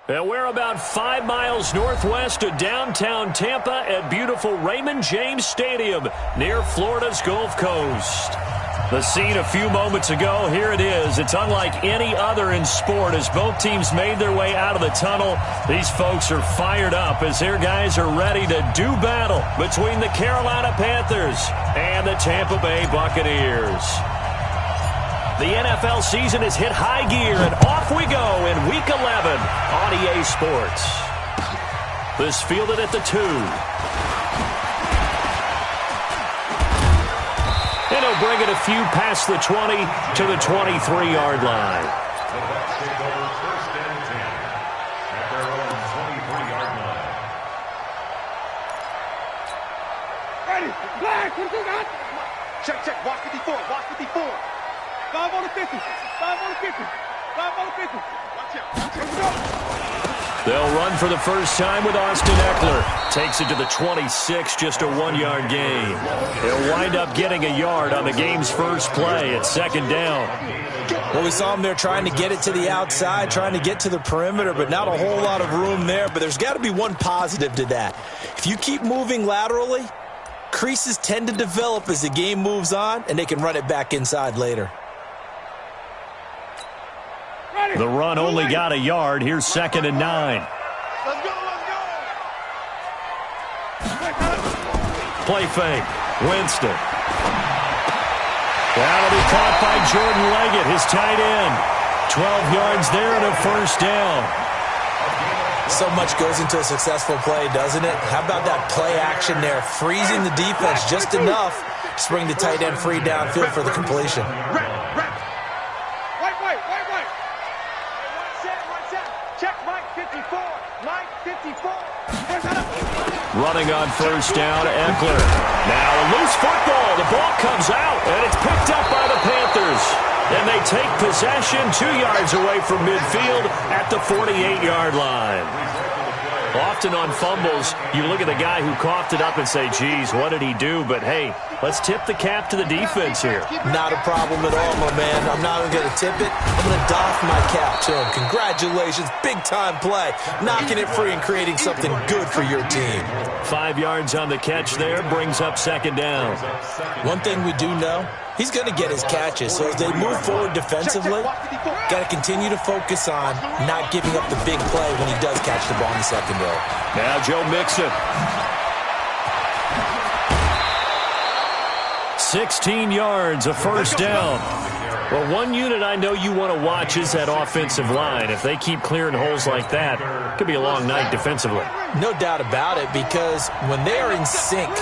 And we're about 5 miles northwest of downtown Tampa at beautiful Raymond James Stadium near Florida's Gulf Coast. The scene a few moments ago, here it is. It's unlike any other in sport as both teams made their way out of the tunnel. These folks are fired up as their guys are ready to do battle between the Carolina Panthers and the Tampa Bay Buccaneers. The NFL season has hit high gear, and off we go in Week 11 on EA Sports. This fielded at the 2. And he'll bring it a few past the 20 to the 23-yard line. First and 10 at their own 23-yard line. Ready, flag, what do you got? Check, watch 54, watch 54. 5 on the 50, 5 on the 50, 5 on the 50. Watch out, let's go. They'll run for the first time with Austin Eckler. Takes it to the 26, just a 1-yard gain. They'll wind up getting a yard on the game's first play at second down. Well, we saw him there trying to get it to the outside, trying to get to the perimeter, but not a whole lot of room there. But there's got to be one positive to that. If you keep moving laterally, creases tend to develop as the game moves on, and they can run it back inside later. The run only got a yard. Here's second and 9. Let's go. Play fake. Winston. That'll be caught by Jordan Leggett, his tight end. 12 yards there and a first down. So much goes into a successful play, doesn't it? How about that play action there, freezing the defense just enough to bring the tight end free downfield for the completion. Running on first down, Eckler. Now a loose football. The ball comes out, and it's picked up by the Panthers. And they take possession 2 yards away from midfield at the 48-yard line. Often on fumbles, you look at the guy who coughed it up and say, geez, what did he do? But, hey, let's tip the cap to the defense here. Not a problem at all, my man. I'm not even going to tip it. I'm going to doff my cap to him. Congratulations. Big-time play. Knocking it free and creating something good for your team. 5 yards on the catch there brings up second down. One thing we do know, he's going to get his catches. So as they move forward defensively, got to continue to focus on not giving up the big play when he does catch the ball in the secondary. Now Joe Mixon. 16 yards, a first down. Well, one unit I know you want to watch is that offensive line. If they keep clearing holes like that, it could be a long night defensively. No doubt about it, because when they are in sync,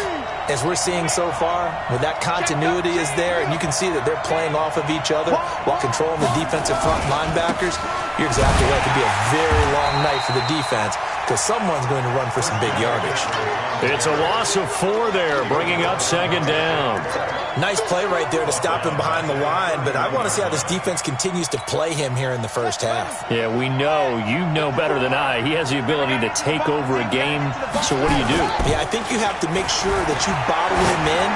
as we're seeing so far, when that continuity is there, and you can see that they're playing off of each other while controlling the defensive front linebackers, you're exactly right. It could be a very long night for the defense because someone's going to run for some big yardage. It's a loss of 4 there, bringing up second down. Nice play right there to stop him behind the line, but I want to see how this defense continues to play him here in the first half. Yeah, we know. You know better than I. He has the ability to take over a game, so what do you do? Yeah, I think you have to make sure that you bottle him in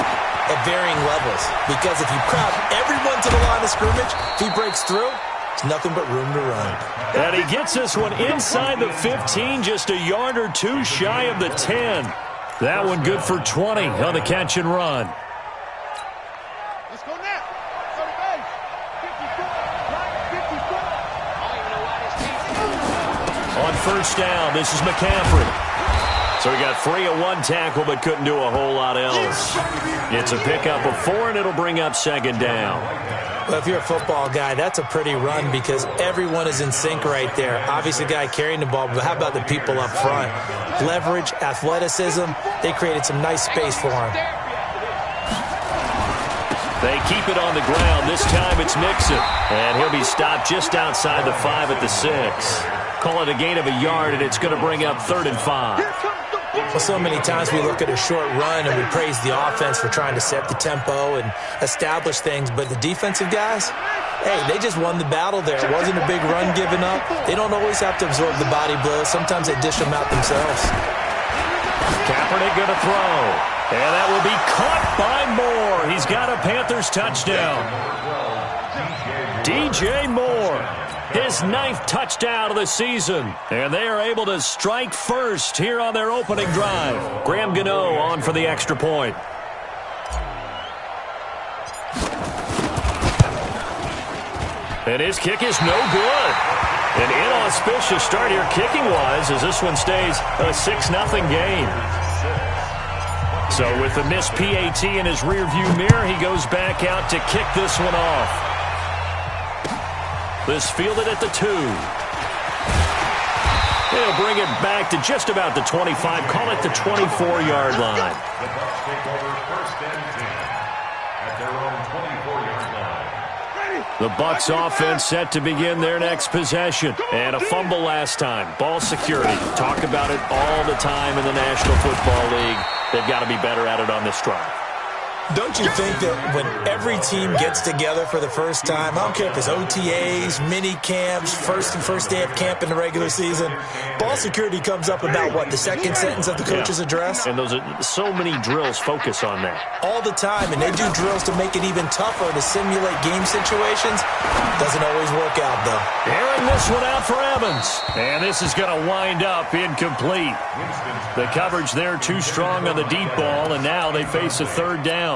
at varying levels, because if you crowd everyone to the line of scrimmage, if he breaks through, it's nothing but room to run. And he gets this one inside the 15, just a yard or 2 shy of the 10. That one good for 20 on the catch and run. Let's go now. Go to base. 54. On first down, this is McCaffrey. So he got free of 1 tackle but couldn't do a whole lot else. It's a pickup of 4, and it'll bring up second down. Well, if you're a football guy, that's a pretty run because everyone is in sync right there. Obviously, the guy carrying the ball, but how about the people up front? Leverage, athleticism, they created some nice space for him. They keep it on the ground. This time it's Mixon. And he'll be stopped just outside the 5 at the 6. Call it a gain of a yard, and it's going to bring up 3rd and 5. Well, so many times we look at a short run and we praise the offense for trying to set the tempo and establish things, but the defensive guys, hey, they just won the battle there. It wasn't a big run given up. They don't always have to absorb the body blows. Sometimes they dish them out themselves. Kaepernick going to throw. And that will be caught by Moore. He's got a Panthers touchdown. DJ Moore, his 9th touchdown of the season. And they are able to strike first here on their opening drive. Graham Gano on for the extra point. And his kick is no good. An inauspicious start here kicking-wise as this one stays a 6-0 game. So with the missed PAT in his rearview mirror, he goes back out to kick this one off. This fielded at the 2. He'll bring it back to just about the 25. Call it the 24-yard line. The Bucs take over 1st and 10 at their own 24-yard line. The Bucs offense set to begin their next possession. And a fumble last time. Ball security. Talk about it all the time in the National Football League. They've got to be better at it on this drive. Don't you think that when every team gets together for the first time, I don't care if it's OTAs, mini camps, first day of camp in the regular season, ball security comes up about, what, the second sentence of the coach's address? And those are so many drills focus on that. All the time, and they do drills to make it even tougher to simulate game situations. Doesn't always work out, though. Airing this one out for Evans. And this is going to wind up incomplete. The coverage there too strong on the deep ball, and now they face a 3rd down.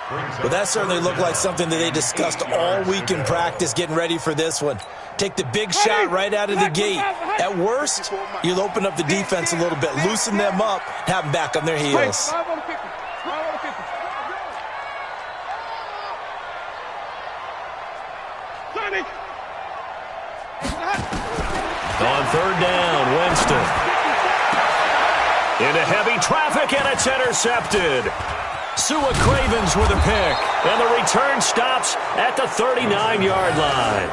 Well, that certainly looked like something that they discussed all week in practice getting ready for this one. Take the big shot right out of the gate. At worst, you'll open up the defense a little bit, loosen them up, have them back on their heels. On 3rd down, Winston. Into heavy traffic, and it's intercepted. Sua Cravens with a pick, and the return stops at the 39-yard line.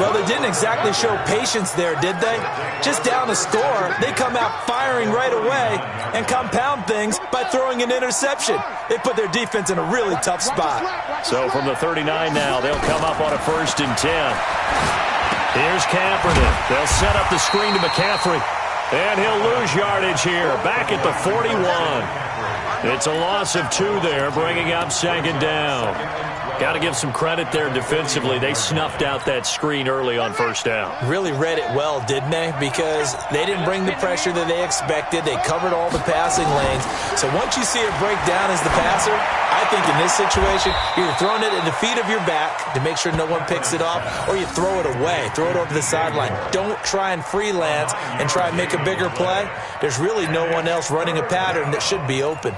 Well, they didn't exactly show patience there, did they? Just down a score, they come out firing right away and compound things by throwing an interception. They put their defense in a really tough spot. So from the 39 now, they'll come up on a 1st and 10. Here's Kaepernick. They'll set up the screen to McCaffrey, and he'll lose yardage here, back at the 41. It's a loss of 2 there, bringing up 2nd down. Got to give some credit there defensively. They snuffed out that screen early on 1st down. Really read it well, didn't they? Because they didn't bring the pressure that they expected. They covered all the passing lanes. So once you see it break down as the passer, I think in this situation, you're throwing it at the feet of your back to make sure no one picks it off, or you throw it away, throw it over the sideline. Don't try and freelance and try and make a bigger play. There's really no one else running a pattern that should be open.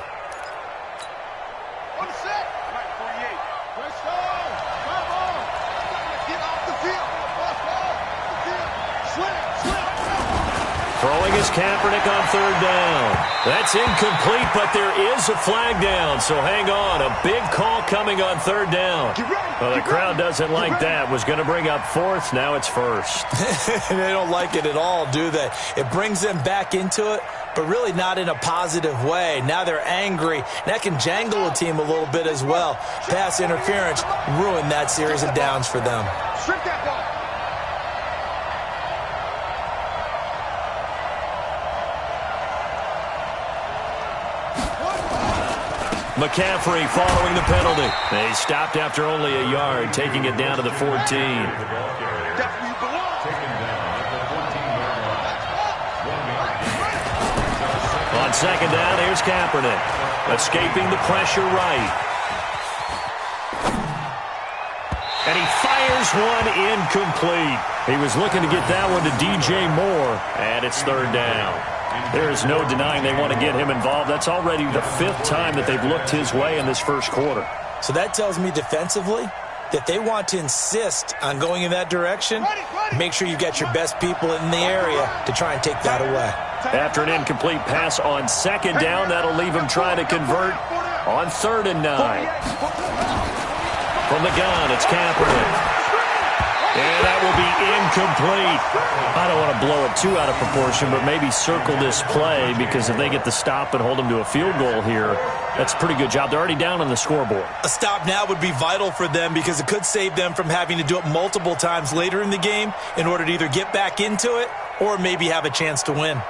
Throwing is Kaepernick on 3rd down. That's incomplete, but there is a flag down, so hang on. A big call coming on 3rd down. Well, the crowd doesn't like that. Was going to bring up 4th, now it's 1st. They don't like it at all, do they? It brings them back into it, but really not in a positive way. Now they're angry. That can jangle a team a little bit as well. Pass interference ruined that series of downs for them. Strip that ball. McCaffrey following the penalty. They stopped after only a yard, taking it down to the 14. Taken down at the 14-yard line. On 2nd down, here's Kaepernick. Escaping the pressure right. And he fires one incomplete. He was looking to get that one to DJ Moore, and it's 3rd down. There is no denying they want to get him involved. That's already the 5th time that they've looked his way in this 1st quarter. So that tells me defensively that they want to insist on going in that direction. Make sure you get your best people in the area to try and take that away. After an incomplete pass on 2nd down, that'll leave him trying to convert on 3rd and 9. From the gun, it's Kaepernick. And that will be incomplete. I don't want to blow it too out of proportion, but maybe circle this play, because if they get the stop and hold them to a field goal here, that's a pretty good job. They're already down on the scoreboard. A stop now would be vital for them, because it could save them from having to do it multiple times later in the game in order to either get back into it or maybe have a chance to win.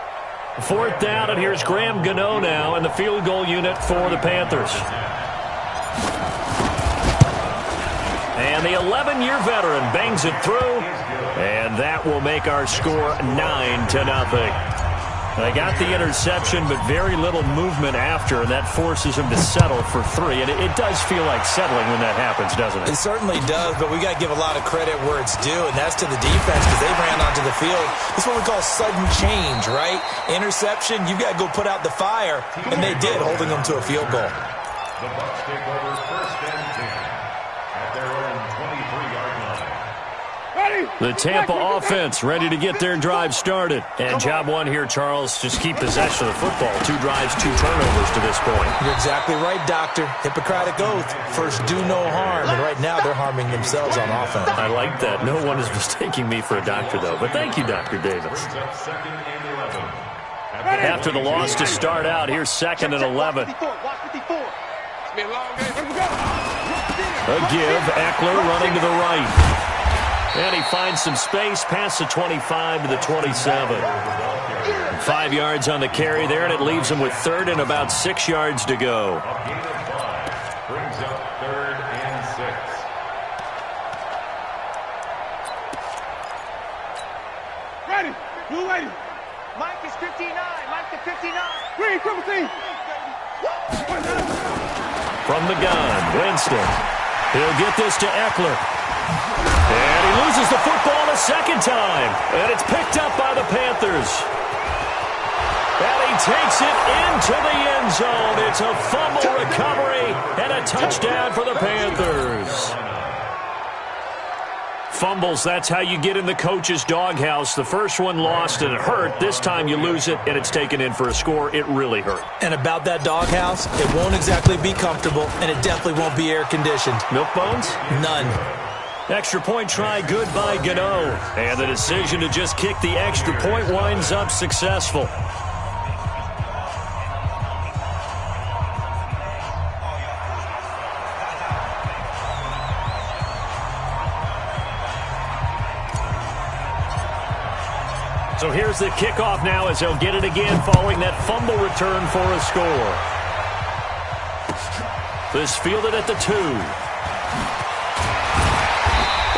4th down, and here's Graham Gano now in the field goal unit for the Panthers. And the 11-year veteran bangs it through, and that will make our score 9-0. They got the interception, but very little movement after, and that forces him to settle for 3. And it does feel like settling when that happens, doesn't it? It certainly does, but we got to give a lot of credit where it's due, and that's to the defense because they ran onto the field. This is what we call sudden change, right? Interception, you've got to go put out the fire, and they did, holding them to a field goal. The Bucs take over 1st and 10 at their own 23-yard line. The Tampa offense ready to get their drive started. And job one here, Charles, just keep possession of the football. 2 drives, 2 turnovers to this point. You're exactly right, Doctor. Hippocratic oath. First, do no harm. And right now, they're harming themselves on offense. I like that. No one is mistaking me for a doctor, though. But thank you, Dr. Davis. Brings up 2nd and 11. After the loss to start out, here's 2nd and 11. A give, Eckler running to the right. And he finds some space past the 25 to the 27. 5 yards on the carry there, and it leaves him with 3rd and about 6 yards to go. A gain of 5 brings up 3rd and 6. Ready. Blue ready. Mike is 59. Mike to 59. Green, triple team. From the gun, Winston. He'll get this to Eckler. And he loses the football a second time. And it's picked up by the Panthers. And he takes it into the end zone. It's a fumble recovery and a touchdown for the Panthers. Fumbles, that's how you get in the coach's doghouse. The first one lost and it hurt. This time you lose it and it's taken in for a score. It really hurt. And about that doghouse, it won't exactly be comfortable, and it definitely won't be air-conditioned. Milk bones? None. Extra point try good by Gano. And the decision to just kick the extra point winds up successful. So here's the kickoff now as they'll get it again following that fumble return for a score. This fielded at the 2.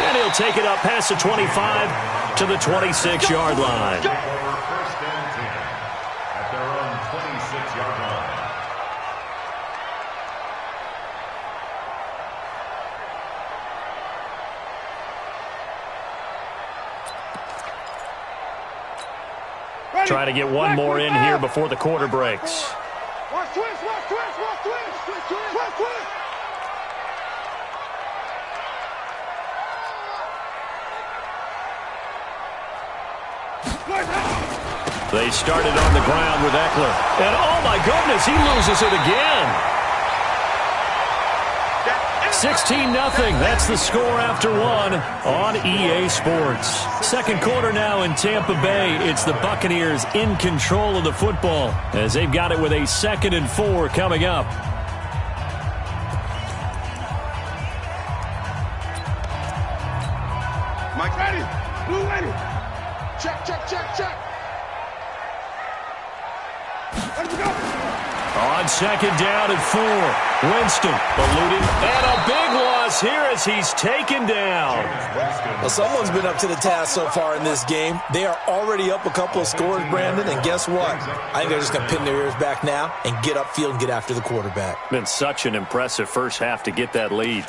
And he'll take it up past the 25 to the 26-yard line. 1st and 10 at their own 26-yard line. Try to get one more in here before the quarter breaks. Watch twist, watch twist, watch twist, twist, twist, watch twist. They started on the ground with Eckler. And oh my goodness, he loses it again. 16-0. That's the score after 1 on EA Sports. Second quarter now in Tampa Bay. It's the Buccaneers in control of the football as they've got it with a 2nd and 4 coming up. Mike ready. Blue ready. Check, check, check, check. Let's go. On 2nd down and 4. Winston eluding. And a big loss here as he's taken down. Well, someone's been up to the task so far in this game. They are already up a couple of scores, Brandon, and guess what? I think they're just going to pin their ears back now and get upfield and get after the quarterback. Been such an impressive first half to get that lead.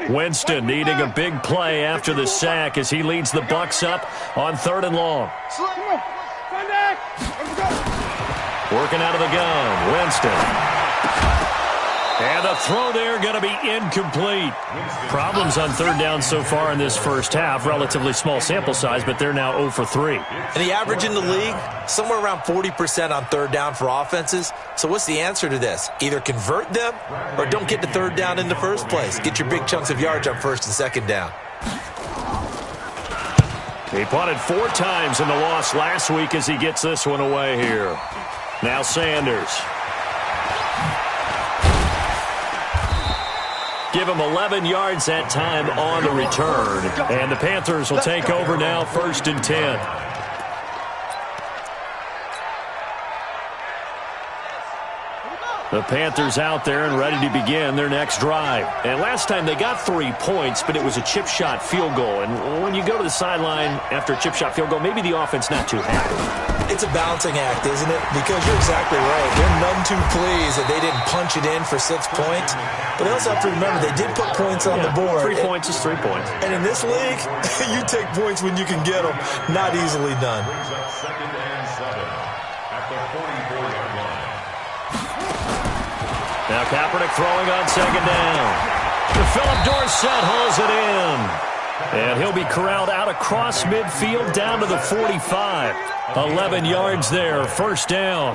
Winston needing a big play after the sack as he leads the Bucs up on 3rd and long. Working out of the gun, Winston. And the throw there going to be incomplete. Problems on 3rd down so far in this first half. Relatively small sample size, but they're now 0 for 3. And the average in the league, somewhere around 40% on 3rd down for offenses. So what's the answer to this? Either convert them or don't get to 3rd down in the first place. Get your big chunks of yards on 1st and 2nd down. He punted 4 times in the loss last week as he gets this one away here. Now Sanders. Give him 11 yards that time on the return. And the Panthers will take over now 1st and 10. The Panthers out there and ready to begin their next drive. And last time they got 3 points, but it was a chip shot field goal. And when you go to the sideline after a chip shot field goal, maybe the offense not too happy. It's a balancing act, isn't it? Because you're exactly right. They're none too pleased that they didn't punch it in for 6 points. But they also have to remember they did put points on the board. 3 points is 3 points. And in this league, you take points when you can get them. Not easily done. Brings up 2nd and 7 at the 44-yard line. Now Kaepernick throwing on 2nd down. Philip Dorsett hauls it in. And he'll be corralled out across midfield down to the 45. 11 yards there, 1st down.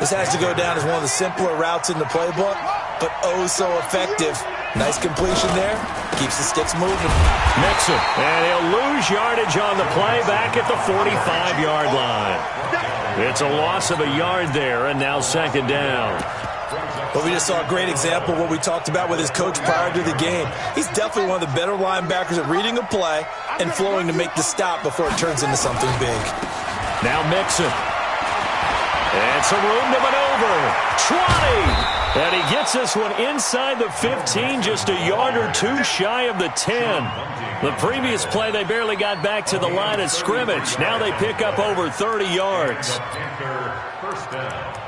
This has to go down as one of the simpler routes in the playbook, but oh so effective. Nice completion there. Keeps the sticks moving. Mixon. And he'll lose yardage on the play back at the 45-yard line. It's a loss of a yard there, and now 2nd down. But we just saw a great example of what we talked about with his coach prior to the game. He's definitely one of the better linebackers at reading a play and flowing to make the stop before it turns into something big. Now Mixon. And some room to maneuver. 20. And he gets this one inside the 15, just a yard or 2 shy of the 10. The previous play, they barely got back to the line of scrimmage. Now they pick up over 30 yards. First down.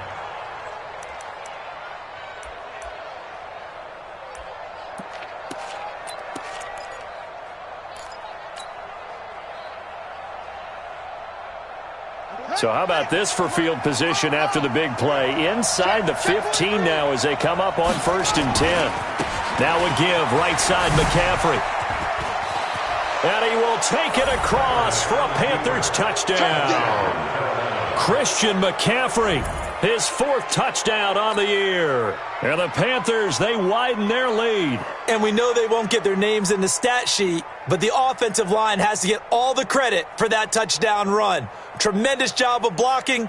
So how about this for field position after the big play? Inside the 15 now as they come up on 1st and 10. Now a give, right side McCaffrey. And he will take it across for a Panthers touchdown. Christian McCaffrey, his 4th touchdown on the year. And the Panthers, they widen their lead. And we know they won't get their names in the stat sheet, but the offensive line has to get all the credit for that touchdown run. Tremendous job of blocking,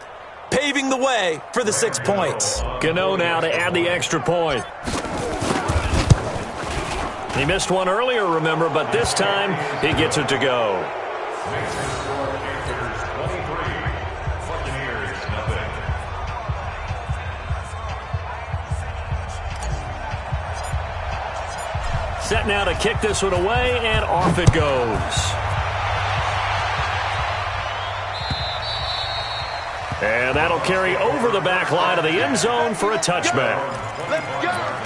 paving the way for the 6 points. Gano now to add the extra point. He missed one earlier, remember, but this time he gets it to go. Set now to kick this one away, and off it goes. And that'll carry over the back line of the end zone for a touchback. Let's go.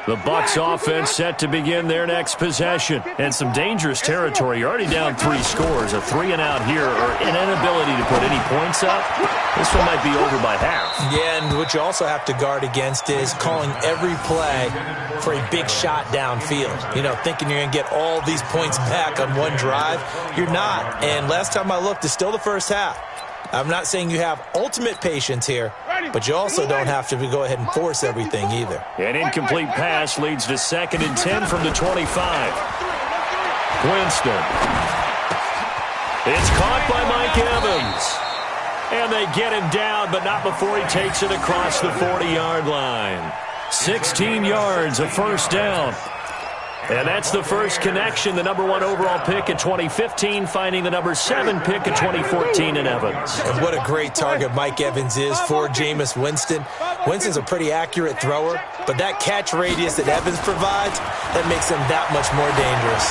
The Bucs offense set to begin their next possession. And some dangerous territory. You're already down 3 scores. A 3-and-out here, or an inability to put any points up. This one might be over by half. Yeah, and what you also have to guard against is calling every play for a big shot downfield. You know, thinking you're going to get all these points back on one drive. You're not. And last time I looked, it's still the first half. I'm not saying you have ultimate patience here, but you also don't have to go ahead and force everything either. An incomplete pass leads to 2nd and 10 from the 25. Winston. It's caught by Mike Evans. And they get him down, but not before he takes it across the 40-yard line. 16 yards, a 1st down. And that's the first connection, the number 1 overall pick in 2015, finding the number 7 pick in 2014 in Evans. And what a great target Mike Evans is for Jameis Winston. Winston's a pretty accurate thrower, but that catch radius that Evans provides, that makes him that much more dangerous.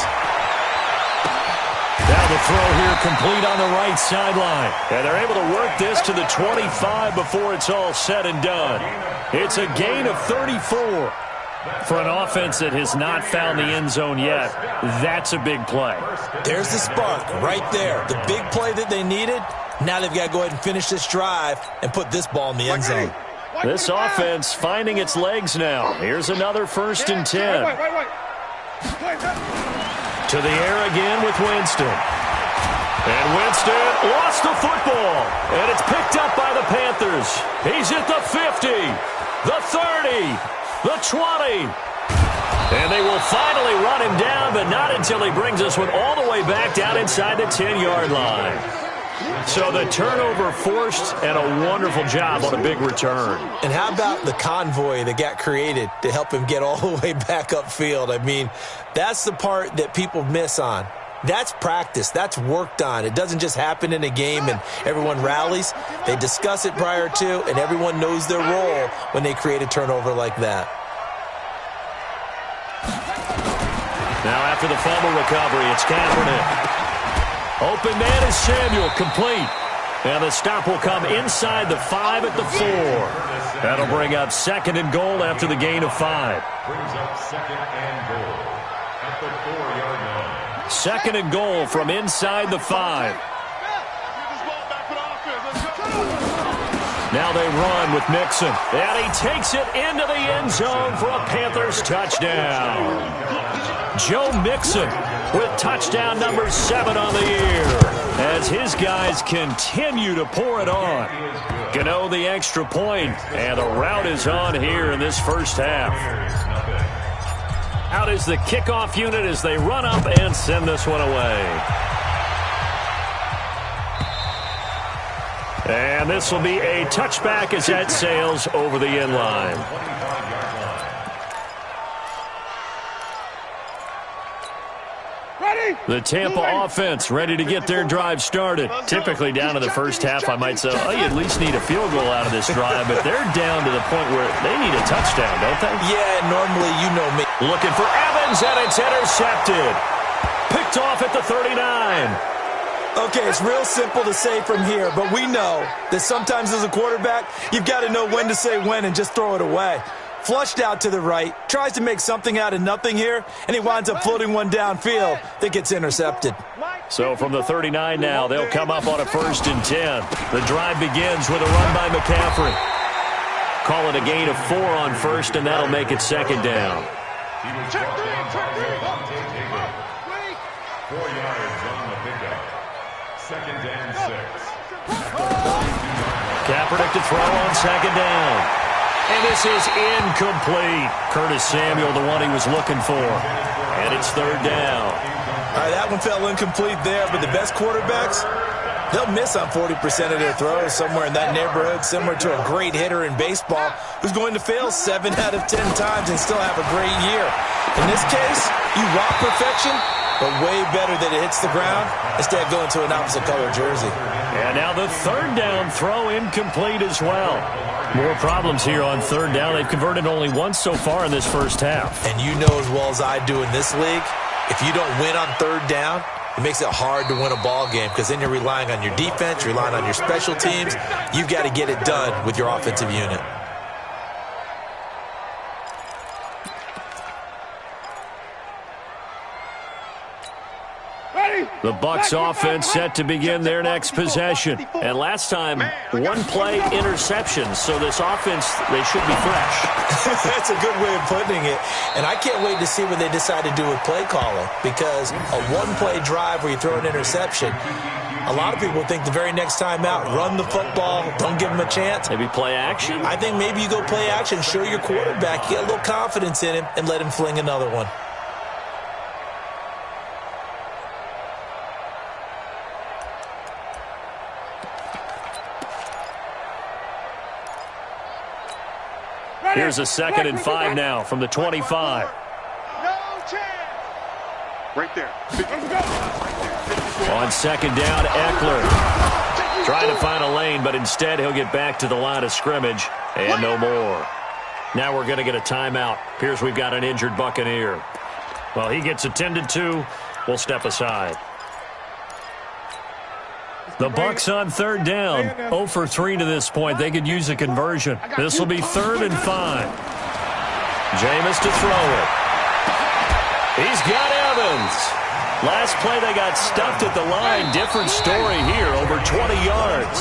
Now the throw here complete on the right sideline. And they're able to work this to the 25 before it's all said and done. It's a gain of 34. For an offense that has not found the end zone yet, that's a big play. There's the spark right there. The big play that they needed. Now they've got to go ahead and finish this drive and put this ball in the end zone. This offense finding its legs now. Here's another 1st and 10. To the air again with Winston. And Winston lost the football. And it's picked up by the Panthers. He's at the 50, the 30. The 20. And they will finally run him down, but not until he brings this one all the way back down inside the 10-yard line. So the turnover forced, and a wonderful job on a big return. And how about the convoy that got created to help him get all the way back upfield? I mean, that's the part that people miss on. That's practice. That's worked on. It doesn't just happen in a game and everyone rallies. They discuss it prior to, and everyone knows their role when they create a turnover like that. Now after the fumble recovery, it's Kaepernick. Open man is Samuel, complete. And the stop will come inside the 5 at the 4. That'll bring up 2nd and goal after the gain of 5. Brings up 2nd and goal at the 4-yard line. 2nd and goal from inside the 5. Now they run with Mixon. And he takes it into the end zone for a Panthers touchdown. Joe Mixon with touchdown number 7 on the year as his guys continue to pour it on. Gano the extra point, and the route is on here in this first half. Out is the kickoff unit as they run up and send this one away. And this will be a touchback as that sails over the end line. The Tampa offense ready to get their drive started. Typically down to the first half, I might say, oh, you at least need a field goal out of this drive, but they're down to the point where they need a touchdown, don't they? Yeah, normally, you know me. Looking for Evans, and it's intercepted. Picked off at the 39. Okay, it's real simple to say from here, but we know that sometimes as a quarterback, you've got to know when to say when and just throw it away. Flushed out to the right, tries to make something out of nothing here, and he winds up floating one downfield that gets intercepted. So from the 39 now, they'll come up on a 1st and 10. The drive begins with a run by McCaffrey. Call it a gain of 4 on 1st, and that'll make it 2nd down. He was brought down by 4 yards on the pickup. 2nd and 6. Kaepernick to throw on 2nd down. And this is incomplete. Curtis Samuel, the one he was looking for. And it's 3rd down. All right, that one fell incomplete there, but the best quarterbacks, they'll miss on 40% of their throws somewhere in that neighborhood, similar to a great hitter in baseball who's going to fail 7 out of 10 times and still have a great year. In this case, you want perfection, but way better that it hits the ground instead of going to an opposite color jersey. And now the 3rd down throw incomplete as well. More problems here on 3rd down. They've converted only once so far in this first half. And you know as well as I do in this league, if you don't win on 3rd down, it makes it hard to win a ball game because then you're relying on your defense, relying on your special teams. You've got to get it done with your offensive unit. The Bucs offense set to begin their next possession. And last time, 1 play interception. So this offense, they should be fresh. That's a good way of putting it. And I can't wait to see what they decide to do with play calling. Because a 1-play drive where you throw an interception, a lot of people think the very next time out, run the football, don't give them a chance. Maybe play action? I think maybe you go play action, show your quarterback, get a little confidence in him, and let him fling another one. Here's a 2nd and 5 now from the 25. No chance. Right there. On 2nd down, Eckler. Trying to find a lane, but instead he'll get back to the line of scrimmage and no more. Now we're going to get a timeout. Appears we've got an injured Buccaneer. Well, he gets attended to. We'll step aside. The Bucs on 3rd down. 0 for 3 to this point. They could use a conversion. This will be 3rd and 5. Jameis to throw it. He's got Evans. Last play they got stuffed at the line. Different story here, over 20 yards.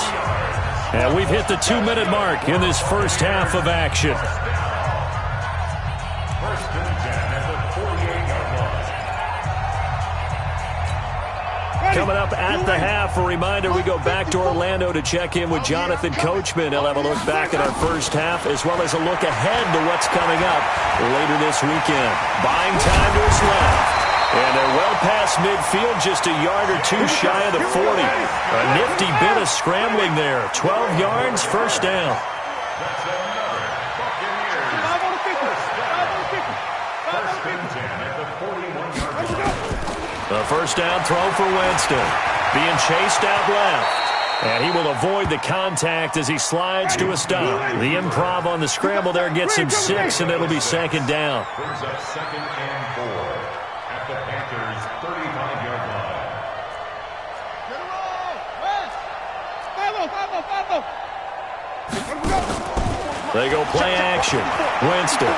And we've hit the 2-minute mark in this first half of action. 1st and 10 at the 48-yard line. Coming up at the half, a reminder, we go back to Orlando to check in with Jonathan Coachman. He'll have a look back at our first half as well as a look ahead to what's coming up later this weekend. Buying time to his left. And they're well past midfield, just a yard or 2 shy of the 40. A nifty bit of scrambling there. 12 yards, 1st down. A first down throw for Winston. Being chased out left. And he will avoid the contact as he slides to a stop. The improv on the scramble there gets him 6, and it'll be second down. Brings up 2nd and 4 at the Panthers' 35-yard line. They go play action. Winston.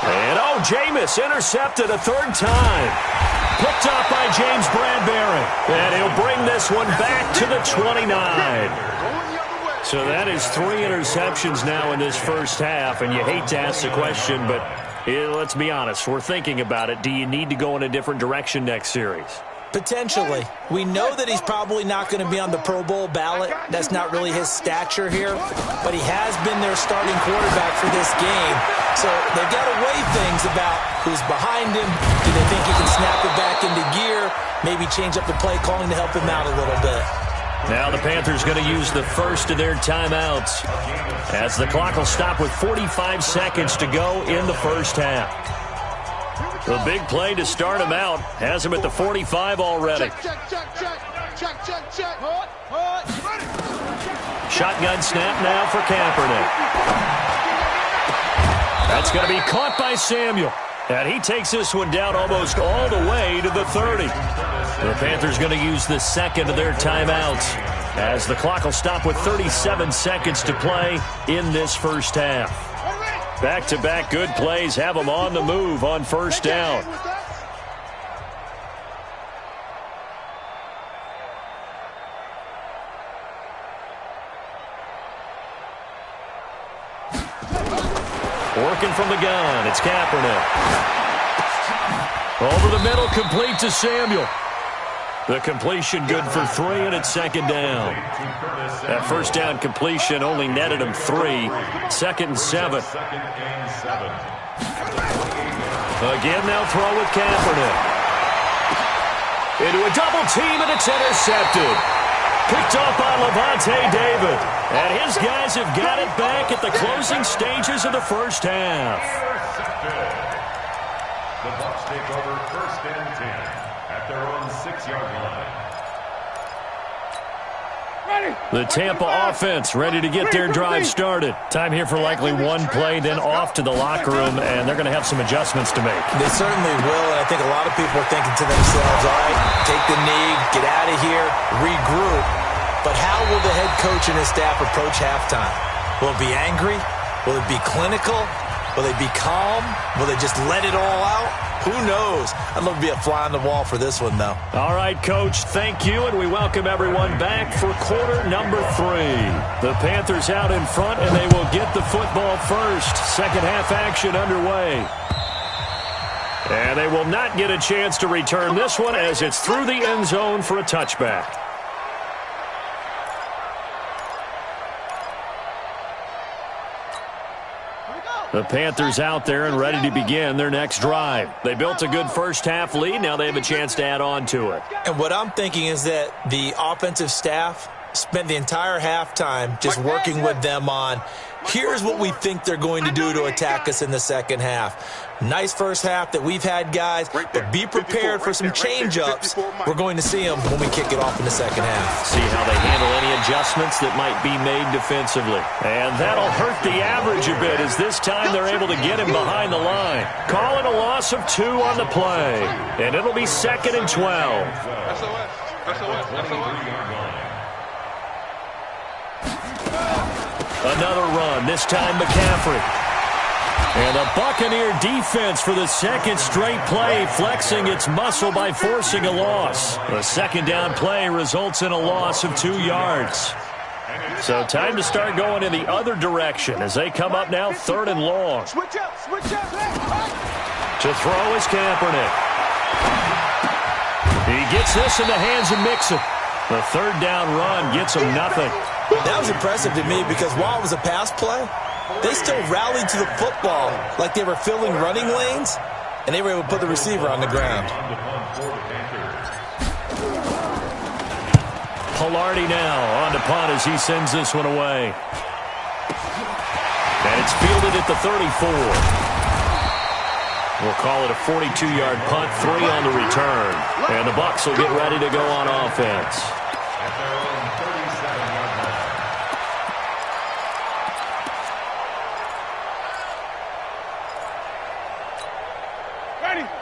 And, Jameis intercepted a third time. Picked up by James Bradbury. And he'll bring this one back to the 29. So that is 3 interceptions now in this first half. And you hate to ask the question, but let's be honest. We're thinking about it. Do you need to go in a different direction next series? Potentially. We know that he's probably not going to be on the Pro Bowl ballot. That's not really his stature here. But he has been their starting quarterback for this game. So they've got to weigh things about who's behind him. Do they think he can snap it back into gear? Maybe change up the play calling to help him out a little bit. Now the Panthers going to use the first of their timeouts as the clock will stop with 45 seconds to go in the first half. The big play to start him out has him at the 45 already. Shotgun snap now for Kaepernick. That's going to be caught by Samuel. And he takes this one down almost all the way to the 30. The Panthers going to use the second of their timeouts as the clock will stop with 37 seconds to play in this first half. Back-to-back good plays have them on the move on first down. Working from the gun, it's Kaepernick. Over the middle, complete to Samuel. The completion good for 3, and it's second down. That first down completion only netted him 3. 2nd and 7. Again, they'll throw with Kaepernick. Into a double team, and it's intercepted. Picked off by Levante David. And his guys have got it back at the closing stages of the first half. The Bucs take over 1st and 10 at their own 6-yard line. The Tampa offense ready to get their drive started. Time here for likely one play, then off to the locker room, and they're going to have some adjustments to make. They certainly will, and I think a lot of people are thinking to themselves, all right, take the knee, get out of here, regroup. But how will the head coach and his staff approach halftime? Will it be angry? Will it be clinical? Will they be calm? Will they just let it all out? Who knows? I'd love to be a fly on the wall for this one, though. All right, Coach, thank you, and we welcome everyone back for quarter number 3. The Panthers out in front, and they will get the football first. Second half action underway. And they will not get a chance to return this one as it's through the end zone for a touchback. The Panthers out there and ready to begin their next drive. They built a good first half lead. Now they have a chance to add on to it. And what I'm thinking is that the offensive staff spent the entire halftime just working with them on, here's what we think they're going to do to attack us in the second half. Nice first half that we've had, guys, but be prepared for some change-ups. We're going to see them when we kick it off in the second half. See how they handle any adjustments that might be made defensively. And that'll hurt the average a bit as this time they're able to get him behind the line. Call it a loss of 2 on the play. And it'll be 2nd and 12. Another run, this time McCaffrey. And the Buccaneer defense for the second straight play, flexing its muscle by forcing a loss. The second down play results in a loss of 2 yards. So time to start going in the other direction as they come up now 3rd and long. Switch up. To throw is Kaepernick. He gets this in the hands of Mixon. The third down run gets him nothing. That was impressive to me because while it was a pass play, they still rallied to the football like they were filling running lanes, and they were able to put the receiver on the ground. Pilardi now on to punt as he sends this one away. And it's fielded at the 34. We'll call it a 42-yard punt, 3 on the return. And the Bucs will get ready to go on offense. At their own 37-yard line.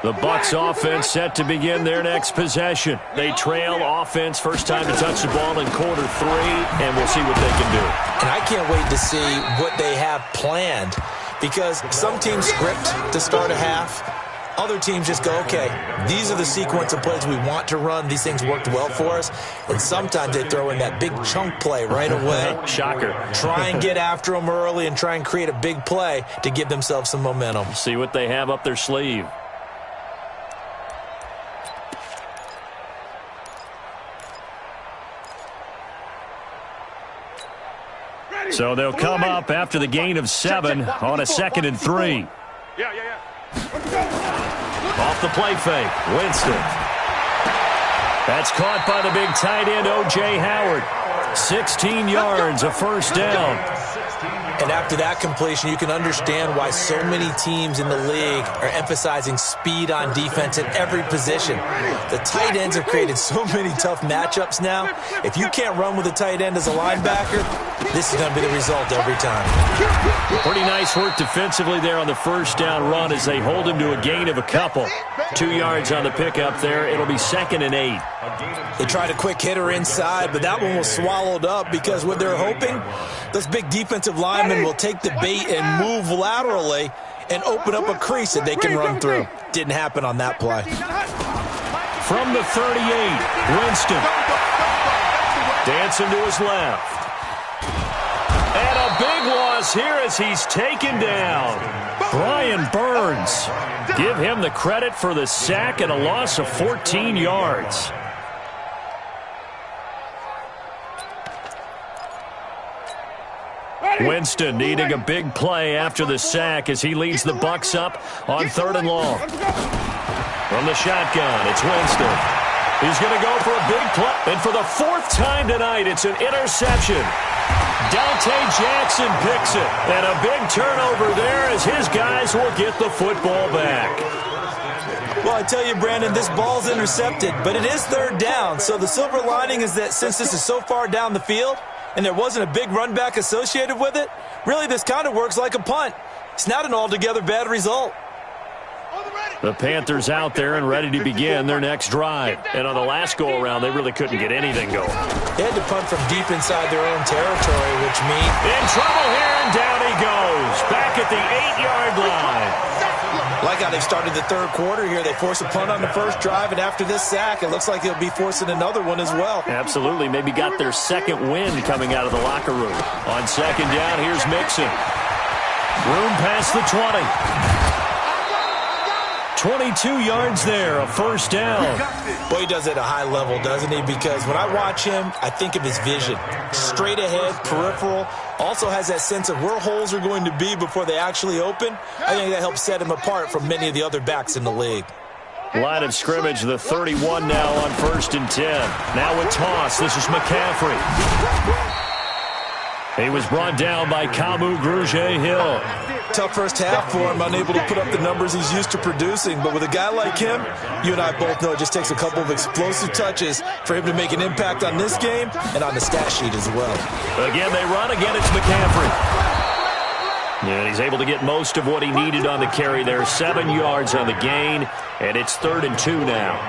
The Bucs offense set to begin their next possession. They trail offense, first time to touch the ball in quarter 3, and we'll see what they can do. And I can't wait to see what they have planned, because some teams script to start a half. Other teams just go, okay, these are the sequence of plays we want to run. These things worked well for us. And sometimes they throw in that big chunk play right away. Shocker. Try and get after them early and try and create a big play to give themselves some momentum. See what they have up their sleeve. So they'll come up after the gain of 7 on a 2nd and 3. Off the play fake, Winston. That's caught by the big tight end, O.J. Howard. 16 yards, a first down. And after that completion, you can understand why so many teams in the league are emphasizing speed on defense at every position. The tight ends have created so many tough matchups now. If you can't run with a tight end as a linebacker, this is going to be the result every time. Pretty nice work defensively there on the first down run as they hold him to a gain of a couple. 2 yards on the pickup there. It'll be 2nd and 8. They tried a quick hitter inside, but that one was swallowed up because what they're hoping, those big defensive linemen will take the bait and move laterally and open up a crease that they can run through. Didn't happen on that play. From the 38, Winston. Dancing to his left. And a big loss here as he's taken down. Brian Burns. Give him the credit for the sack and a loss of 14 yards. Winston needing a big play after the sack as he leads the Bucs up on 3rd and long. From the shotgun, it's Winston. He's going to go for a big play. And for the 4th time tonight, it's an interception. Dante Jackson picks it. And a big turnover there as his guys will get the football back. Well, I tell you, Brandon, this ball's intercepted, but it is 3rd down. So the silver lining is that since this is so far down the field and there wasn't a big run back associated with it, really this kind of works like a punt. It's not an altogether bad result. The Panthers out there and ready to begin their next drive. And on the last go-around, they really couldn't get anything going. They had to punt from deep inside their own territory, which means... In trouble here, and down he goes. Back at the 8-yard line. Like how they started the 3rd quarter here. They forced a punt on the first drive, and after this sack, it looks like they'll be forcing another one as well. Absolutely. Maybe got their 2nd win coming out of the locker room. On 2nd down, here's Mixon. Room past the 20. 22 yards there, a first down. Well, he does it at a high level, doesn't he? Because when I watch him, I think of his vision. Straight ahead, peripheral. Also has that sense of where holes are going to be before they actually open. I think that helps set him apart from many of the other backs in the league. Line of scrimmage, the 31 now on 1st and 10. Now with toss, this is McCaffrey. He was brought down by Kamu Grugier-Hill. Tough first half for him, unable to put up the numbers he's used to producing. But with a guy like him, you and I both know it just takes a couple of explosive touches for him to make an impact on this game and on the stat sheet as well. Again, they run. Again, it's McCaffrey. And he's able to get most of what he needed on the carry there. 7 yards on the gain, and it's 3rd and 2 now.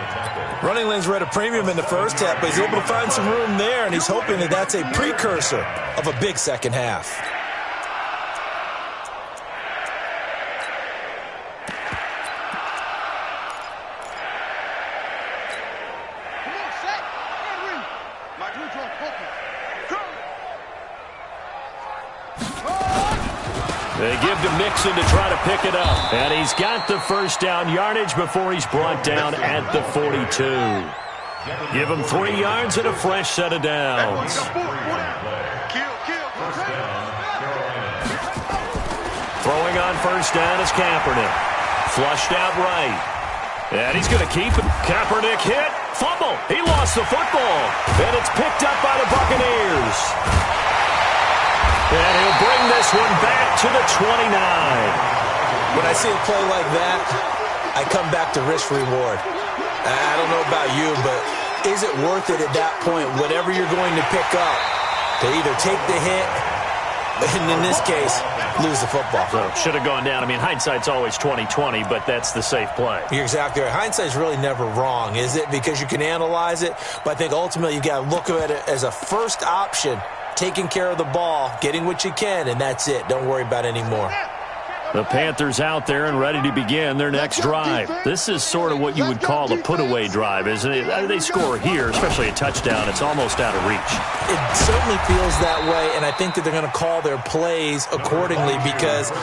Running lanes were at a premium in the first half, but he's able to find some room there, and he's hoping that that's a precursor of a big second half. They give to Mixon to try to pick it up. And he's got the first down yardage before he's brought down at the 42. Give him 3 yards and a fresh set of downs. Throwing on first down is Kaepernick. Flushed out right. And he's going to keep it. Kaepernick hit. Fumble. He lost the football. And it's picked up by the Buccaneers. And he'll bring this one back to the 29. When I see a play like that, I come back to risk reward. I don't know about you, but is it worth it at that point, whatever you're going to pick up, to either take the hit, and in this case, lose the football? So should have gone down. I mean, hindsight's always 20/20, but that's the safe play. You're exactly right. Hindsight's really never wrong, is it? Because you can analyze it, but I think ultimately you got to look at it as a first option, taking care of the ball, getting what you can, and that's it. Don't worry about any more. The Panthers out there and ready to begin their next drive. This is sort of what you would call a put-away drive, isn't it? They score here, especially a touchdown. It's almost out of reach. It certainly feels that way, and I think that they're going to call their plays accordingly, because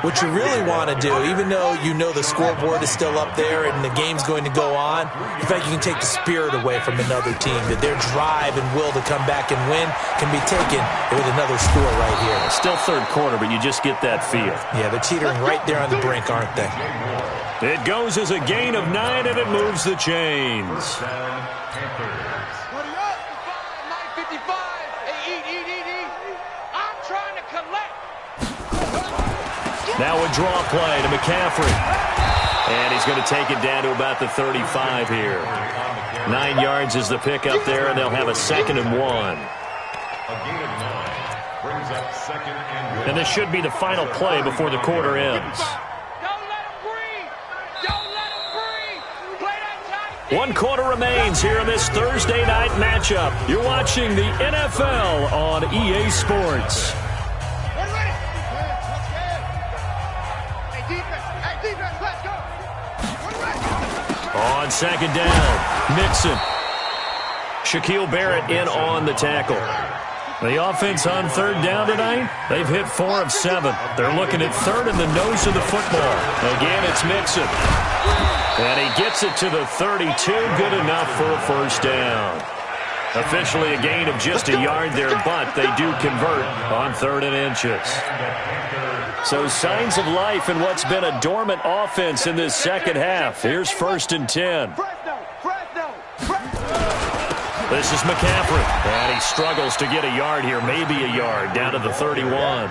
what you really want to do, even though you know the scoreboard is still up there and the game's going to go on, in fact, you can take the spirit away from another team, that their drive and will to come back and win can be taken with another score right here. Still third quarter, but you just get that feel. Yeah, they're teetering right there on the brink, aren't they? It goes as a gain of 9, and it moves the chains. Now a draw play to McCaffrey. And he's going to take it down to about the 35 here. 9 yards is the pickup there, and they'll have a 2nd and 1. And this should be the final play before the quarter ends. Don't let him breathe. Don't let him breathe. Play that tight. 1 quarter remains here in this Thursday night matchup. You're watching the NFL on EA Sports. On 2nd down, Mixon. Shaquille Barrett in on the tackle. The offense on 3rd down tonight, they've hit 4 of 7. They're looking at 3rd in the nose of the football. Again, it's Mixon. And he gets it to the 32, good enough for a 1st down. Officially a gain of just a yard there, but they do convert on 3rd and inches. So signs of life in what's been a dormant offense in this second half. Here's 1st and 10. This is McCaffrey, and he struggles to get a yard here, maybe a yard, down to the 31.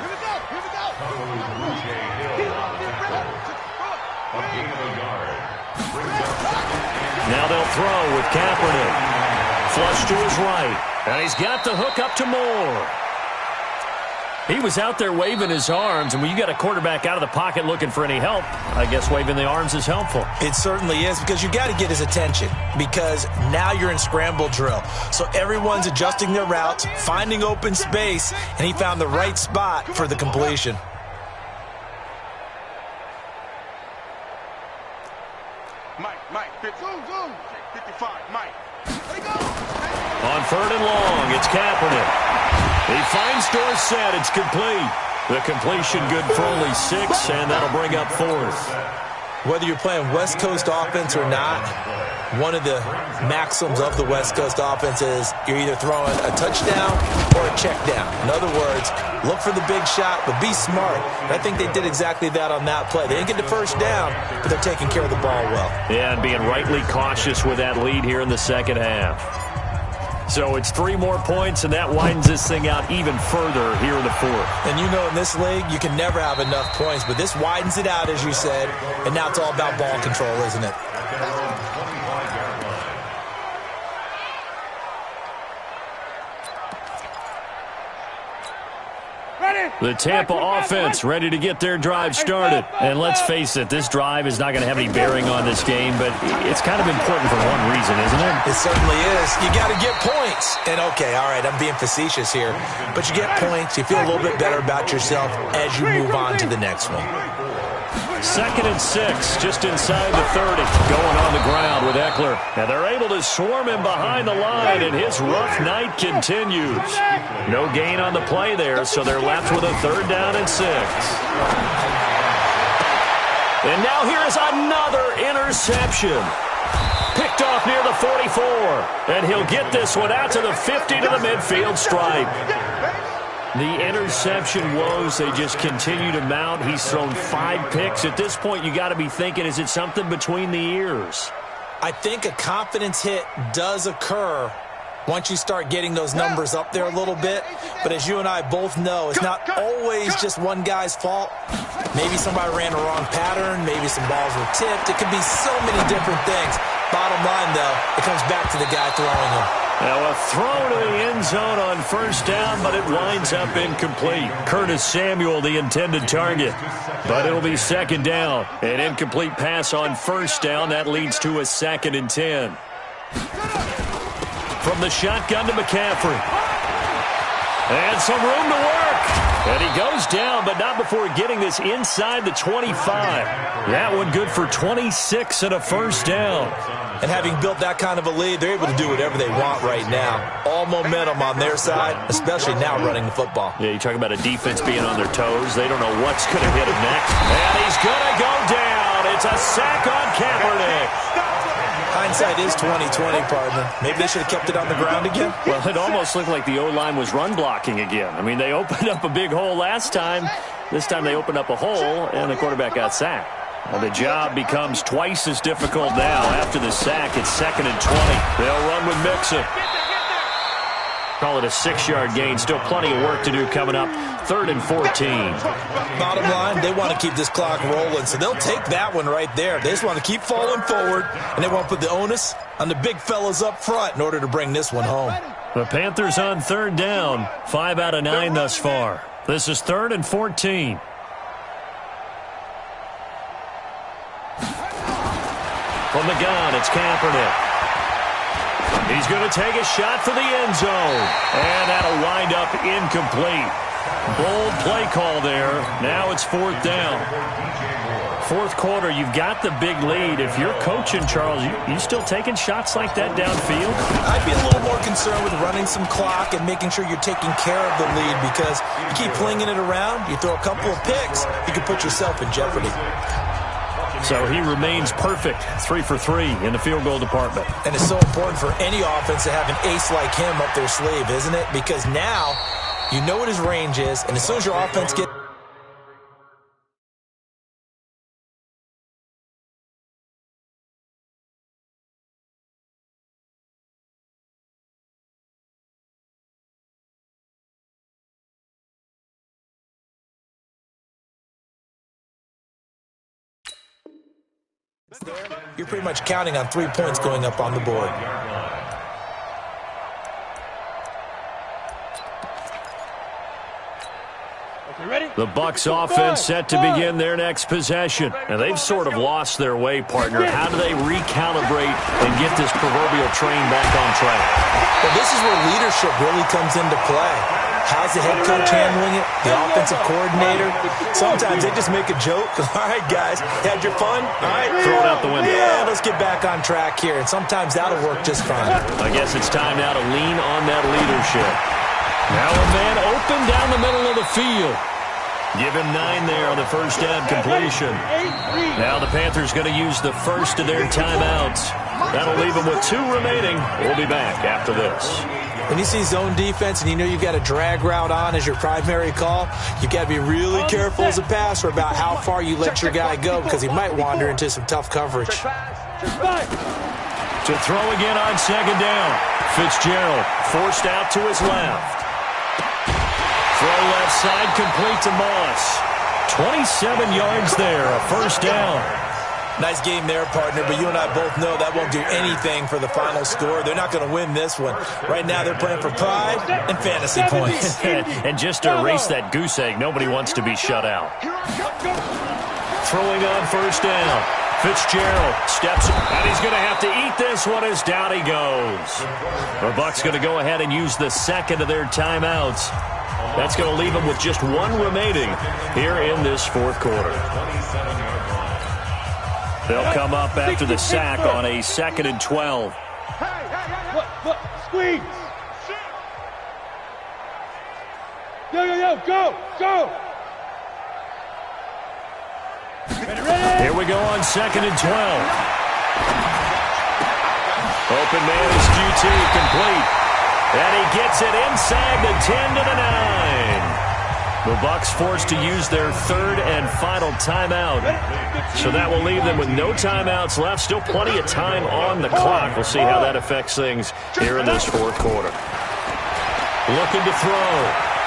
Now they'll throw with Kaepernick. Flush to his right, and he's got the hook up to Moore. He was out there waving his arms, and when you got a quarterback out of the pocket looking for any help, I guess waving the arms is helpful. It certainly is, because you got to get his attention, because now you're in scramble drill. So everyone's adjusting their routes, finding open space, and he found the right spot for the completion. Mike, zoom, 55, Mike. Let it go. On 3rd and long, it's Kaepernick. He finds Dorsett. It's complete. The completion good for only 6, and that'll bring up 4th. Whether you're playing West Coast offense or not, one of the maxims of the West Coast offense is you're either throwing a touchdown or a check down. In other words, look for the big shot, but be smart. And I think they did exactly that on that play. They didn't get the 1st down, but they're taking care of the ball well. Yeah, and being rightly cautious with that lead here in the second half. So it's 3 more points, and that widens this thing out even further here in the 4th. And you know, in this league, you can never have enough points, but this widens it out, as you said, and now it's all about ball control, isn't it? The Tampa offense ready to get their drive started. And let's face it, this drive is not going to have any bearing on this game, but it's kind of important for one reason, isn't it? It certainly is. You got to get points. And, okay, all right, I'm being facetious here, but you get points, you feel a little bit better about yourself as you move on to the next one. 2nd and 6, just inside the 30. Going on the ground with Eckler. And they're able to swarm him behind the line, and his rough night continues. No gain on the play there, so they're left with a 3rd down and 6. And now here is another interception. Picked off near the 44. And he'll get this one out to the 50 to the midfield stripe. The interception woes, they just continue to mount. He's thrown 5 picks. At this point, you got to be thinking, is it something between the ears? I think a confidence hit does occur once you start getting those numbers up there a little bit. But as you and I both know, it's not always just one guy's fault. Maybe somebody ran a wrong pattern. Maybe some balls were tipped. It could be so many different things. Bottom line, though, it comes back to the guy throwing them. Now a throw to the end zone on first down, but it winds up incomplete. Curtis Samuel, the intended target. But it'll be second down. An incomplete pass on first down. That leads to a 2nd and 10. From the shotgun to McCaffrey. And some room to work. And he goes down, but not before getting this inside the 25. That one good for 26 and a first down. And having built that kind of a lead, they're able to do whatever they want right now. All momentum on their side, especially now running the football. Yeah, you talk about a defense being on their toes. They don't know what's going to hit him next. And he's going to go down. It's a sack on Kaepernick. Hindsight is 20/20, partner. Maybe they should have kept it on the ground again. Well, it almost looked like the O-line was run blocking again. I mean, they opened up a big hole last time. This time they opened up a hole, and the quarterback got sacked. Well, the job becomes twice as difficult now. After the sack, it's 2nd and 20. They'll run with Mixon. Call it a 6-yard gain. Still plenty of work to do coming up. 3rd and 14. Bottom line, they want to keep this clock rolling, so they'll take that one right there. They just want to keep falling forward, and they want to put the onus on the big fellas up front in order to bring this one home. The Panthers on 3rd down. 5 out of 9 thus far. This is 3rd and 14. From the gun, it's Kaepernick. He's going to take a shot for the end zone. And that'll wind up incomplete. Bold play call there. Now it's 4th down. 4th quarter, you've got the big lead. If you're coaching, Charles, you still taking shots like that downfield? I'd be a little more concerned with running some clock and making sure you're taking care of the lead, because you keep flinging it around, you throw a couple of picks, you can put yourself in jeopardy. So he remains perfect, 3 for 3 in the field goal department. And it's so important for any offense to have an ace like him up their sleeve, isn't it? Because now you know what his range is, and as soon as your offense gets... You're pretty much counting on 3 points going up on the board. The Bucs offense set to begin their next possession. And they've sort of lost their way, partner. How do they recalibrate and get this proverbial train back on track? Well, this is where leadership really comes into play. How's the head coach handling it? The offensive coordinator? Sometimes they just make a joke. All right, guys, had your fun? All right, throw it out the window. Yeah, let's get back on track here. And sometimes that'll work just fine. I guess it's time now to lean on that leadership. Now a man open down the middle of the field. Give him 9 there on the first down completion. Now the Panthers going to use the first of their timeouts. That'll leave them with 2 remaining. We'll be back after this. When you see zone defense and you know you've got a drag route on as your primary call, you've got to be really careful as a passer about how far you let your guy go, because he might wander into some tough coverage. To throw again on second down. Fitzgerald forced out to his left. Throw left side, complete to Moss. 27 yards there, a first down. Nice game there, partner, but you and I both know that won't do anything for the final score. They're not going to win this one. Right now they're playing for pride and fantasy points. And just to erase that goose egg, nobody wants to be shut out. Throwing on first down. Fitzgerald steps, and he's going to have to eat this one as down he goes. The Bucs going to go ahead and use the second of their timeouts. That's going to leave them with just 1 remaining here in this 4th quarter. They'll come up after the sack on a 2nd and 12. Look, squeeze. Yo, go. Ready. Here we go on 2nd and 12. Open man is QT, complete. And he gets it inside the 10 to the 9. The Bucs forced to use their 3rd and final timeout. So that will leave them with no timeouts left. Still plenty of time on the clock. We'll see how that affects things here in this 4th quarter. Looking to throw.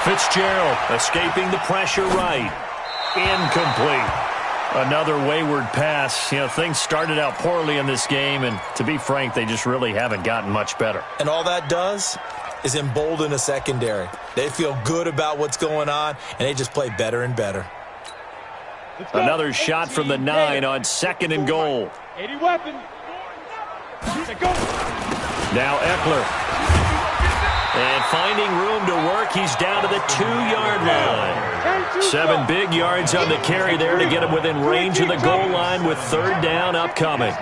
Fitzgerald escaping the pressure right. Incomplete. Another wayward pass. You know, things started out poorly in this game, and to be frank, they just really haven't gotten much better. And all that does is embolden a secondary. They feel good about what's going on, and they just play better and better. Another shot from the 9 on 2nd and goal. 80 weapon. Now Eckler. And finding room to work, he's down to the 2-yard line. 7 big yards on the carry there to get him within range of the goal line with 3rd down upcoming.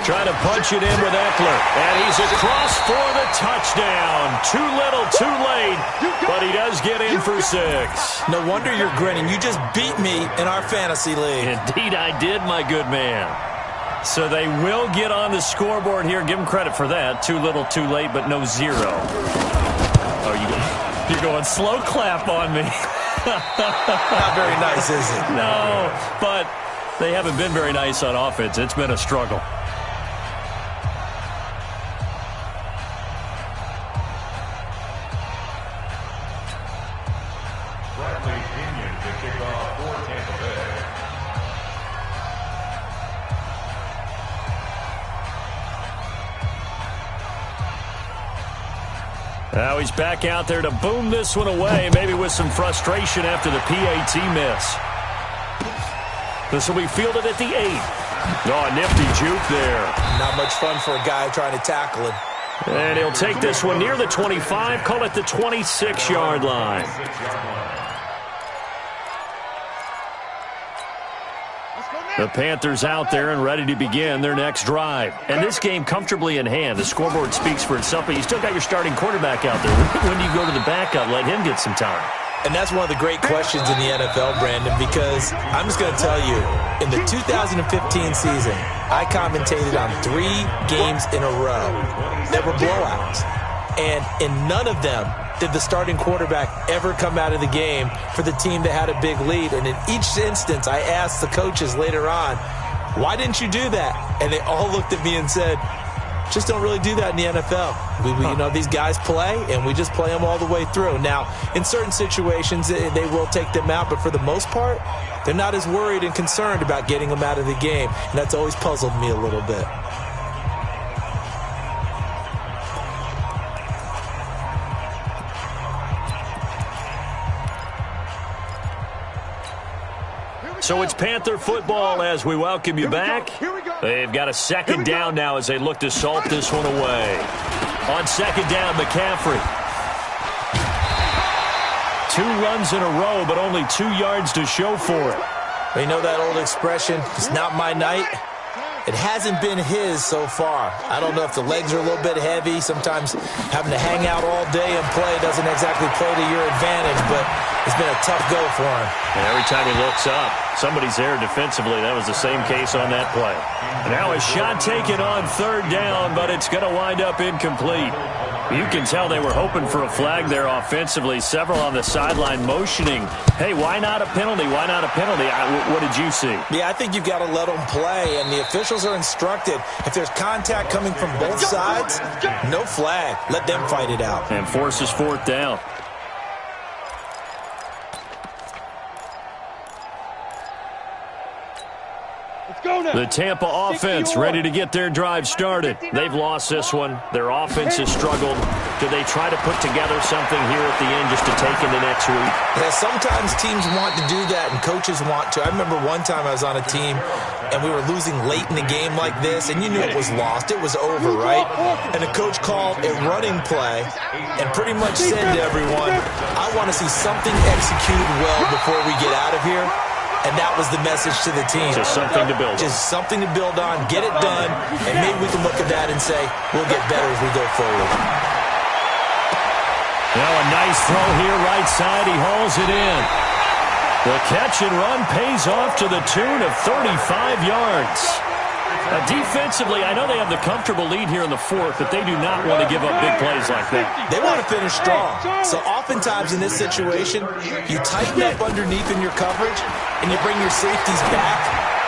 Trying to punch it in with Eckler. And he's across for the touchdown. Too little, too late, but he does get in for 6. No wonder you're grinning. You just beat me in our fantasy league. Indeed I did, my good man. So they will get on the scoreboard here. Give them credit for that. Too little, too late, but no 0. Oh, you're going slow clap on me. Not very nice, is it? No, but they haven't been very nice on offense. It's been a struggle. Now he's back out there to boom this one away, maybe with some frustration after the PAT miss. This will be fielded at the 8. Oh, nifty juke there. Not much fun for a guy trying to tackle him. And he'll take this one near the 25, call it the 26-yard line. The Panthers out there and ready to begin their next drive. And this game comfortably in hand. The scoreboard speaks for itself, but you still got your starting quarterback out there. When do you go to the backup? Let him get some time. And that's one of the great questions in the NFL, Brandon, because I'm just going to tell you, in the 2015 season, I commentated on 3 games in a row that were blowouts. And in none of them did the starting quarterback ever come out of the game for the team that had a big lead. And in each instance, I asked the coaches later on, why didn't you do that? And they all looked at me and said, just don't really do that in the NFL. You know, these guys play, and we just play them all the way through. Now, in certain situations, they will take them out, but for the most part, they're not as worried and concerned about getting them out of the game. And that's always puzzled me a little bit. So it's Panther football as we welcome you back. They've got a 2nd down now as they look to salt this one away. On 2nd down, McCaffrey. 2 runs in a row, but only 2 yards to show for it. You know that old expression, it's not my night? It hasn't been his so far. I don't know if the legs are a little bit heavy. Sometimes having to hang out all day and play doesn't exactly play to your advantage, but it's been a tough go for him. And every time he looks up, somebody's there defensively. That was the same case on that play. And now a shot taken on 3rd down, but it's going to wind up incomplete. You can tell they were hoping for a flag there offensively. Several on the sideline motioning, hey, why not a penalty? Why not a penalty? What did you see? Yeah, I think you've got to let them play, and the officials are instructed. If there's contact coming from both sides, no flag. Let them fight it out. And forces 4th down. The Tampa offense ready to get their drive started. They've lost this one. Their offense has struggled. Do they try to put together something here at the end just to take into next week? Yeah, sometimes teams want to do that and coaches want to. I remember one time I was on a team and we were losing late in the game like this, and you knew it was lost. It was over, right? And the coach called a running play and pretty much said to everyone, I want to see something executed well before we get out of here. And that was the message to the team. Just something to build on. Just something to build on, get it done, and maybe we can look at that and say, we'll get better as we go forward. Now a nice throw here, right side. He hauls it in. The catch and run pays off to the tune of 35 yards. Defensively, I know they have the comfortable lead here in the 4th, but they do not want to give up big plays like that. They want to finish strong. So oftentimes in this situation, you tighten up underneath in your coverage, and you bring your safeties back,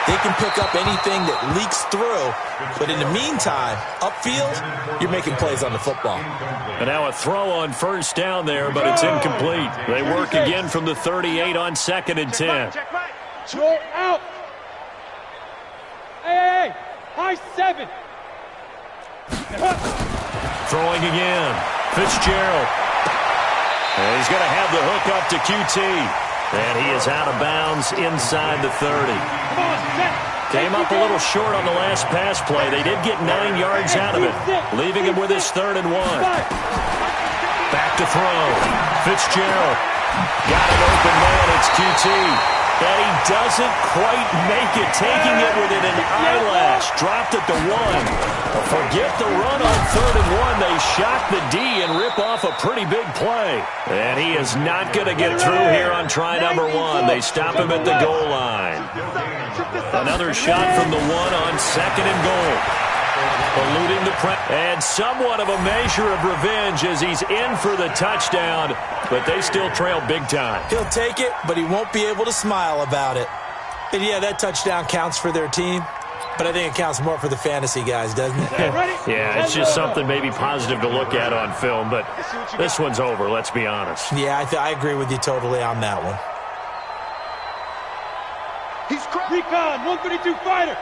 They can pick up anything that leaks through, but in the meantime, upfield, you're making plays on the football. And now a throw on first down there, but it's incomplete. They work again from the 38 on 2nd and 10. Roll out. Hey, high 7. Throwing again. Fitzgerald. And he's going to have the hook up to QT. And he is out of bounds inside the 30. Came up a little short on the last pass play. They did get 9 yards out of it, leaving him with his 3rd and 1. Back to throw. Fitzgerald. Got an open man. It's QT. And he doesn't quite make it, taking it within an eyelash. Dropped at the 1. Forget the run on 3rd and 1. They shock the D and rip off a pretty big play. And he is not going to get through here on try number 1. They stop him at the goal line. Another shot from the 1 on 2nd and goal. Eluding the press. And somewhat of a measure of revenge as he's in for the touchdown, but they still trail big time. He'll take it, but he won't be able to smile about it. And yeah, that touchdown counts for their team, but I think it counts more for the fantasy guys, doesn't it? Yeah, it's just something maybe positive to look at on film, but this one's over, let's be honest. Yeah, I agree with you totally on that one. He's recon, 132 fighter.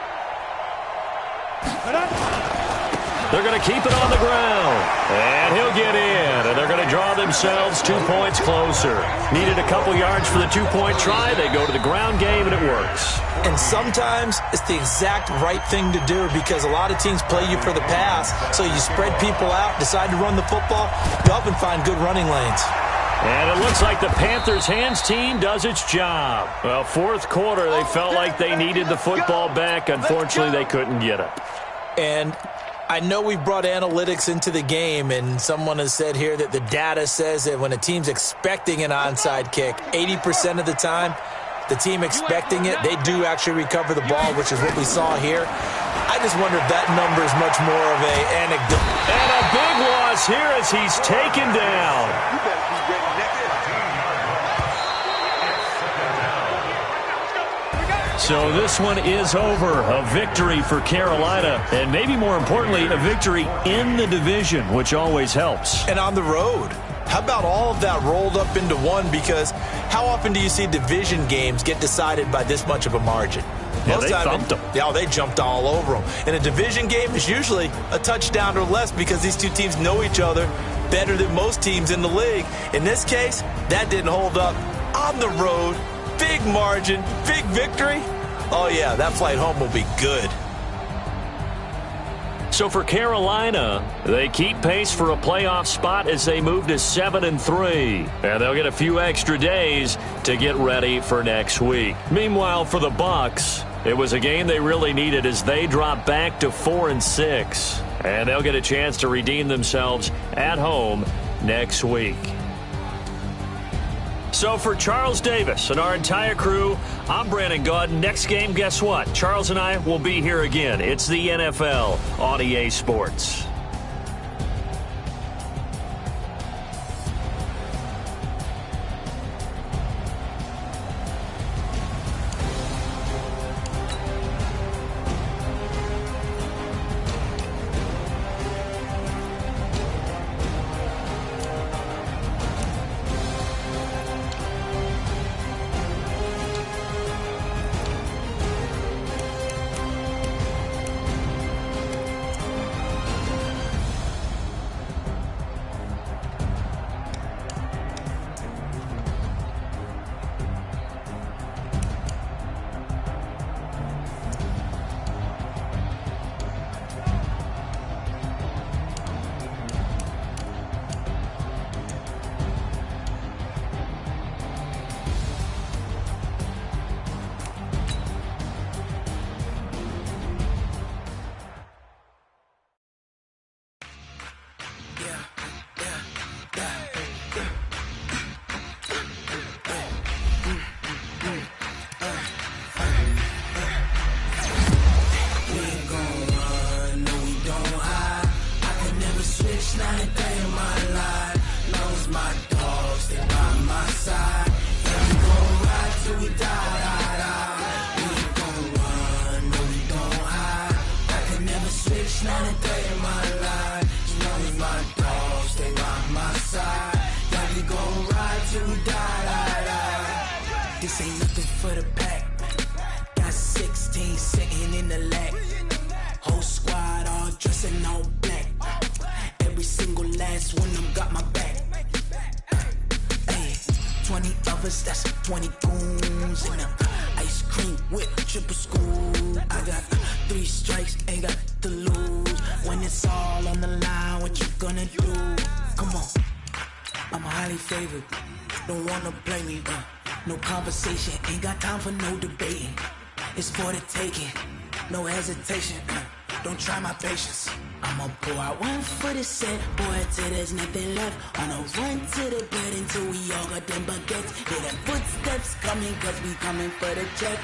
They're going to keep it on the ground. And he'll get in. And they're going to draw themselves 2 points closer. Needed a couple yards for the 2-point try. They go to the ground game, and it works. And sometimes it's the exact right thing to do because a lot of teams play you for the pass. So you spread people out, decide to run the football. You often find good running lanes. And it looks like the Panthers' hands team does its job. Well, 4th quarter, they felt like they needed the football back. Unfortunately, they couldn't get it. And I know we brought analytics into the game, and someone has said here that the data says that when a team's expecting an onside kick, 80% of the time, the team expecting it, they do actually recover the ball, which is what we saw here. I just wonder if that number is much more of an anecdote. And a big loss here as he's taken down. So this one is over. A victory for Carolina, and maybe more importantly, a victory in the division, which always helps. And on the road. How about all of that rolled up into one? Because how often do you see division games get decided by this much of a margin? Yeah, they thumped them. Yeah, they jumped all over them. And a division game is usually a touchdown or less because these two teams know each other better than most teams in the league. In this case, that didn't hold up. On the road, big margin, big victory. Oh, yeah, that flight home will be good. So for Carolina, they keep pace for a playoff spot as they move to 7-3. And they'll get a few extra days to get ready for next week. Meanwhile, for the Bucs, it was a game they really needed as they drop back to 4-6. And they'll get a chance to redeem themselves at home next week. So for Charles Davis and our entire crew, I'm Brandon Gaudin. Next game, guess what? Charles and I will be here again. It's the NFL on EA Sports. that's when I'm got my back. Hey, 20 of us, that's 20 goons in them. Ice cream with triple scoop. I got 3 strikes, ain't got to lose. When it's all on the line, what you gonna do? Come on, I'm highly favored. Don't wanna play me, no conversation, ain't got time for no debating. It's for the taking, no hesitation. Don't try my patience. I'ma pour out one for the set, boy, till there's nothing left. On a run to the bed until we all got them baguettes. Hear the footsteps coming, cause we coming for the check.